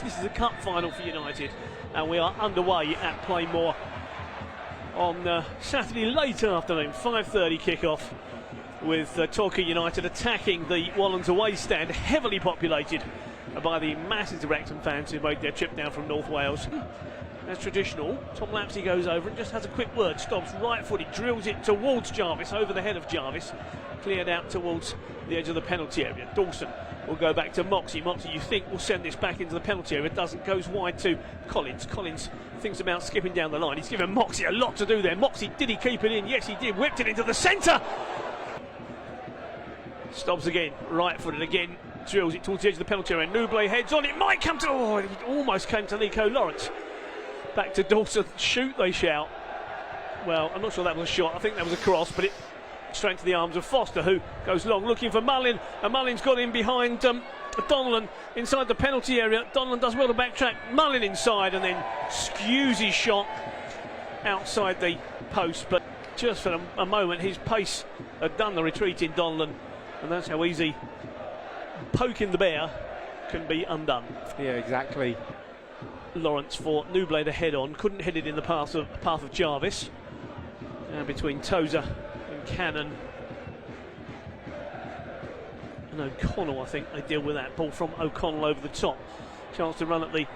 match. This is a cup final for United, and we are underway at Plainmoor on Saturday late afternoon, 5:30 kickoff, with Torquay United attacking the Wallens away stand, heavily populated by the masses of Wrexham fans who made their trip down from North Wales. As traditional, Tom Lapsley goes over and just has a quick word, stops right-footed, drills it towards Jarvis, over the head of Jarvis, cleared out towards the edge of the penalty area. Dawson will go back to Moxey. Moxey, you think, will send this back into the penalty area. Doesn't, goes wide to Collins. Collins thinks about skipping down the line. He's given Moxey a lot to do there. Moxey, did he keep it in? Yes, he did. Whipped it into the centre. Stops again, right-footed again, drills it towards the edge of the penalty area. Nouble heads on, it might come to, oh, it almost came to Nico Lawrence. Back to Dawson, shoot, they shout. Well, I'm not sure that was a shot, I think that was a cross, but it straight into the arms of Foster, who goes long looking for Mullin, and Mullin's got in behind Donnellan inside the penalty area. Donnellan does well to backtrack, Mullin inside, and then skews his shot outside the post, but just for a moment his pace had done the retreat in Donnellan, and that's how easy poking the bear can be undone. Yeah, exactly. Lawrence for Nouble to head on, couldn't hit it in the path of Jarvis. Now between Tozer and Cannon and O'Connell, I think they deal with that. Ball from O'Connell over the top. Chance to run at the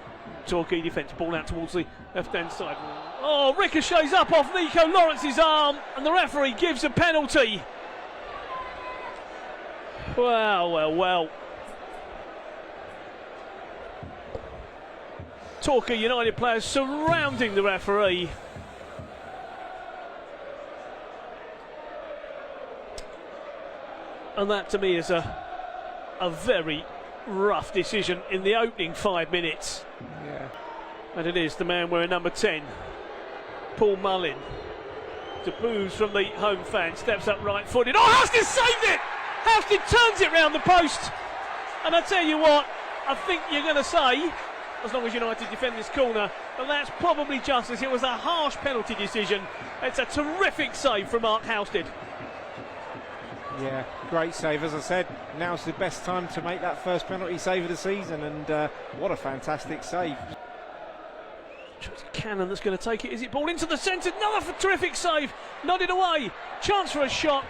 Torquay defence. Ball out towards the left-hand side. Oh, ricochets up off Nico Lawrence's arm, and the referee gives a penalty. Well. Torquay United players surrounding the referee. And that to me is a very rough decision in the opening 5 minutes. Yeah. And it is the man wearing number 10, Paul Mullin. To boos from the home fan, steps up right-footed. Oh, Houston saved it! Houston turns it round the post. And I tell you what, I think you're going to say, as long as United defend this corner, but that's probably justice. It was a harsh penalty decision. It's a terrific save from Mark Houston. Yeah, great save. As I said, now's the best time to make that first penalty save of the season, and what a fantastic save. It's Cannon that's going to take it. Is it ball into the centre? Another terrific save. Nodded away. Chance for a shot.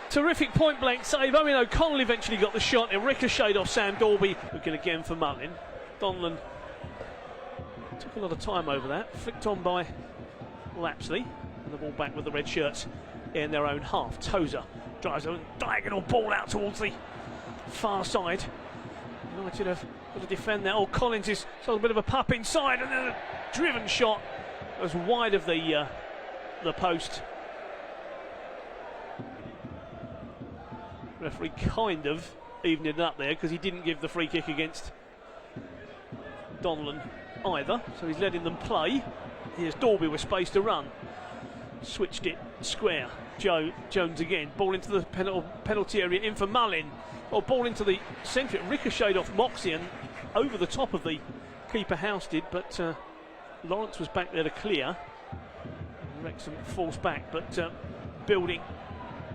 Terrific point-blank save. Owen O'Connell eventually got the shot. It ricocheted off Sam Dalby. Looking again for Mullin. Donnellan took a lot of time over that. Flicked on by Lapsley. And the ball back with the red shirts in their own half. Tozer drives a diagonal ball out towards the far side. United have got to defend that. Oh, Collins is sort of a bit of a pup inside, and then a driven shot as wide of the post. Referee kind of evened it up there because he didn't give the free kick against Donnellan either, so he's letting them play. Here's Dalby with space to run. Switched it square. Jones again. Ball into the penalty area, in for Mullin. Or ball into the centre. It ricocheted off Moxey and over the top of the keeper House did, but Lawrence was back there to clear. Wrexham forced back, but building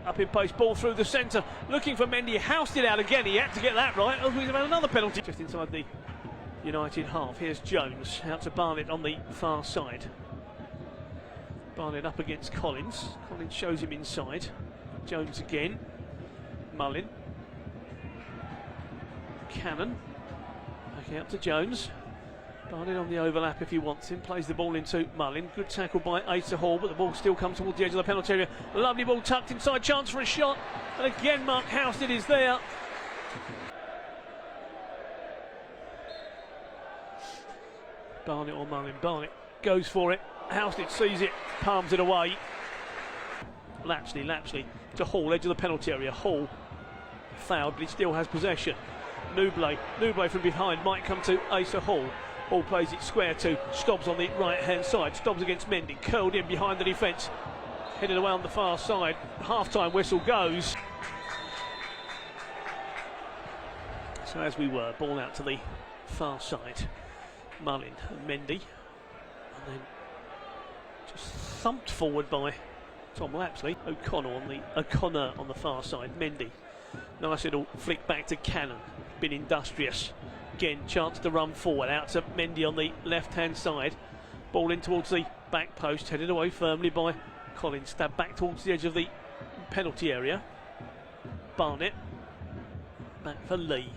up in pace, ball through the centre, looking for Mendy. Housed it out again, he had to get that right, otherwise we've had another penalty. Just inside the United half, here's Jones, out to Barnett on the far side. Barnett up against Collins, Collins shows him inside. Jones again, Mullin. Cannon, backing up to Jones. Barnett on the overlap if he wants him, plays the ball into Mullin. Good tackle by Asa Hall, but the ball still comes towards the edge of the penalty area. Lovely ball tucked inside, chance for a shot, and again Mark Houston is there. Barnett or Mullin, Barnett goes for it, Houston sees it, palms it away. Lapsley to Hall, edge of the penalty area. Hall fouled, but he still has possession. Nouble from behind might come to Asa Hall. Hall plays it square to Stobbs on the right-hand side. Stobbs against Mendy, curled in behind the defence. Headed away on the far side. Half-time whistle goes. So as we were, ball out to the far side. Mullin and Mendy. And then just thumped forward by Tom Lapsley. O'Connor on the far side. Mendy Nice little flick back to Cannon. Been industrious. Again, chance to run forward. Out to Mendy on the left-hand side. Ball in towards the back post. Headed away firmly by Collins. Stab back towards the edge of the penalty area. Barnett. Back for Lee.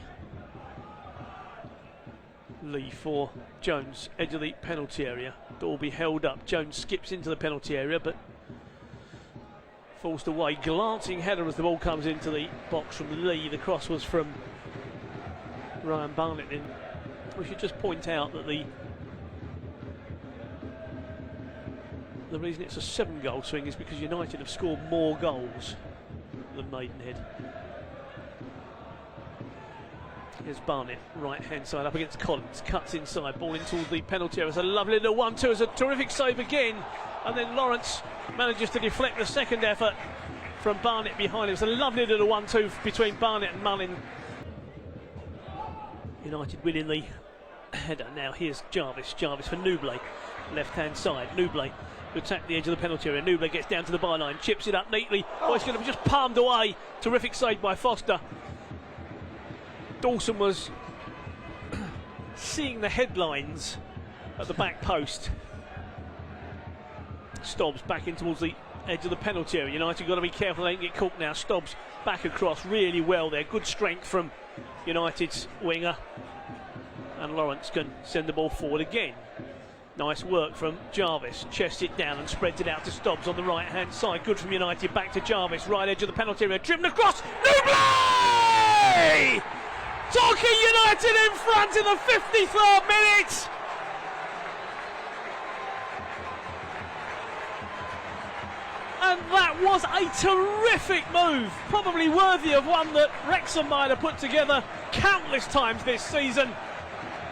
Lee for Jones. Edge of the penalty area. Dalby held up. Jones skips into the penalty area, but forced away. Glancing header as the ball comes into the box from Lee. The cross was from Ryan Barnett. In. We should just point out that the reason it's a 7-goal swing is because United have scored more goals than Maidenhead. Here's Barnett, right hand side up against Collins, cuts inside, ball into the penalty area. It's a lovely little 1-2, it's a terrific save again, and then Lawrence manages to deflect the second effort from Barnett behind him. It's a lovely little 1-2 between Barnett and Mullin. United winning the header. Now here's Jarvis for Nouble, left hand side. Nouble to attack the edge of the penalty area. Nouble gets down to the byline, chips it up neatly. Oh, it's going to be just palmed away. Terrific save by Foster. Dawson was seeing the headlines at the back post. Stobbs back in towards the edge of the penalty area. United got to be careful they don't get caught now. Stobbs back across really well there. Good strength from United's winger. And Lawrence can send the ball forward again. Nice work from Jarvis. Chests it down and spreads it out to Stobbs on the right hand side. Good from United. Back to Jarvis. Right edge of the penalty area. Driven across. Nouble! Torquay United in front in the 53rd minute. And that was a terrific move, probably worthy of one that Wrexham might have put together countless times this season.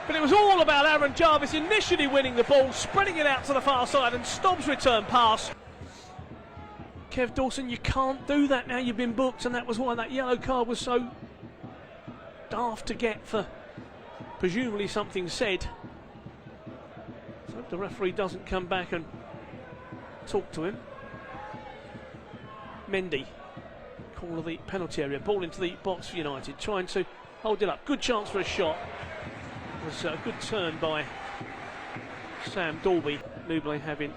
But it was all about Aaron Jarvis initially winning the ball, spreading it out to the far side, and Stobbs' return pass. Kev Dawson, you can't do that now you've been booked, and that was why that yellow card was so daft to get, for presumably something said. So the referee doesn't come back and talk to him. Mendy, corner of the penalty area, ball into the box for United, trying to hold it up. Good chance for a shot. It was a good turn by Sam Dalby. Nouble having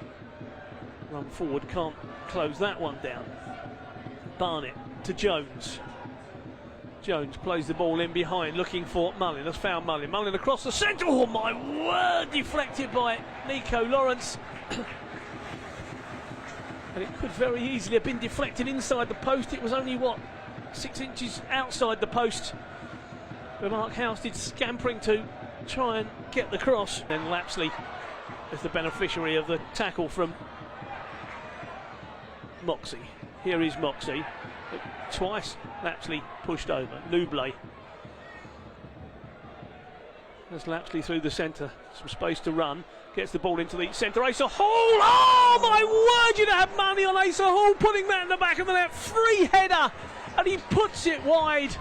run forward, can't close that one down. Barnett to Jones. Jones plays the ball in behind, looking for Mullin. Has found Mullin. Mullin across the centre. Oh my word! Deflected by Nico Lawrence. And it could very easily have been deflected inside the post. It was only, what, 6 inches outside the post. But Mark Housted scampering to try and get the cross. Then Lapsley is the beneficiary of the tackle from Moxey. Here is Moxey. Twice Lapsley pushed over. Nouble. As Lapsley through the centre, some space to run, gets the ball into the centre. Asa Hall, oh my word, you'd have money on Asa Hall putting that in the back of the net. Free header, and he puts it wide.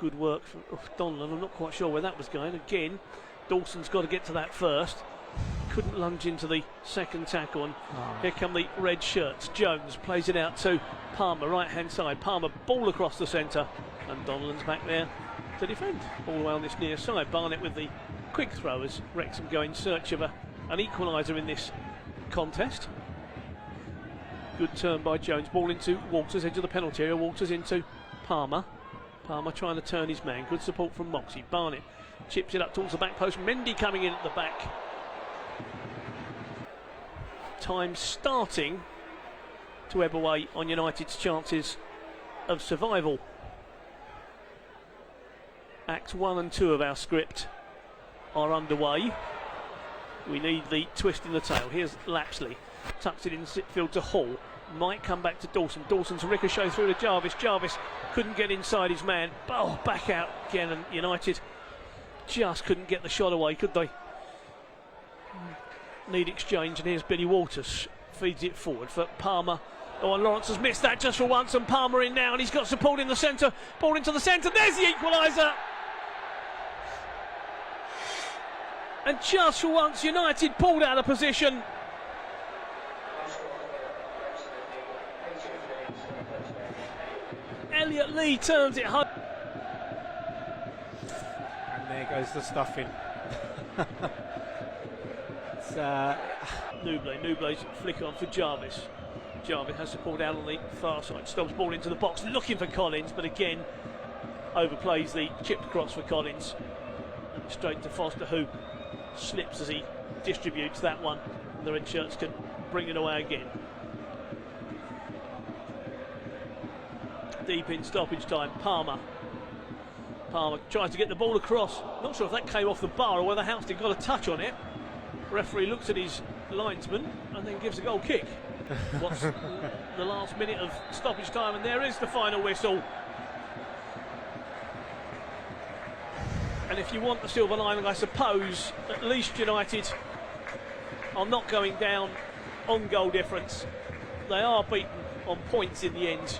Good work from Donlan. I'm not quite sure where that was going. Again, Dawson's got to get to that first. Couldn't lunge into the second tackle, and here come the red shirts. Jones plays it out to Palmer, right hand side. Palmer, ball across the centre, and Donlan's back there to defend all the way on this near side. Barnett with the quick throw as Wrexham go in search of an equaliser in this contest. Good turn by Jones. Ball into Walters, edge of the penalty area. Walters into Palmer. Palmer trying to turn his man. Good support from Moxey. Barnett chips it up towards the back post. Mendy coming in at the back. Time starting to ebb away on United's chances of survival. Acts 1 and 2 of our script are underway. We need the twist in the tail. Here's Lapsley, tucks it in field to Hall. Might come back to Dawson. Dawson's ricochet through to Jarvis. Jarvis couldn't get inside his man. Oh, back out again, and United just couldn't get the shot away, could they? Need exchange, and here's Billy Walters. Feeds it forward for Palmer. Oh, and Lawrence has missed that just for once, and Palmer in now, and he's got support in the centre. Ball into the centre. There's the equaliser. And just for once, United pulled out of position. Elliot Lee turns it home. And there goes the stuffing. It's, Nuble's flick on for Jarvis. Jarvis has to pull down on the far side. Stops ball into the box, looking for Collins, but again overplays the chipped across for Collins. And straight to Foster, who slips as he distributes that one. And the red shirts can bring it away again. Deep in stoppage time, Palmer tries to get the ball across. Not sure if that came off the bar or whether Houston got a touch on it. Referee looks at his linesman and then gives a goal kick. What's the last minute of stoppage time, and there is the final whistle. And if you want the silver lining, I suppose at least United are not going down on goal difference. They are beaten on points in the end.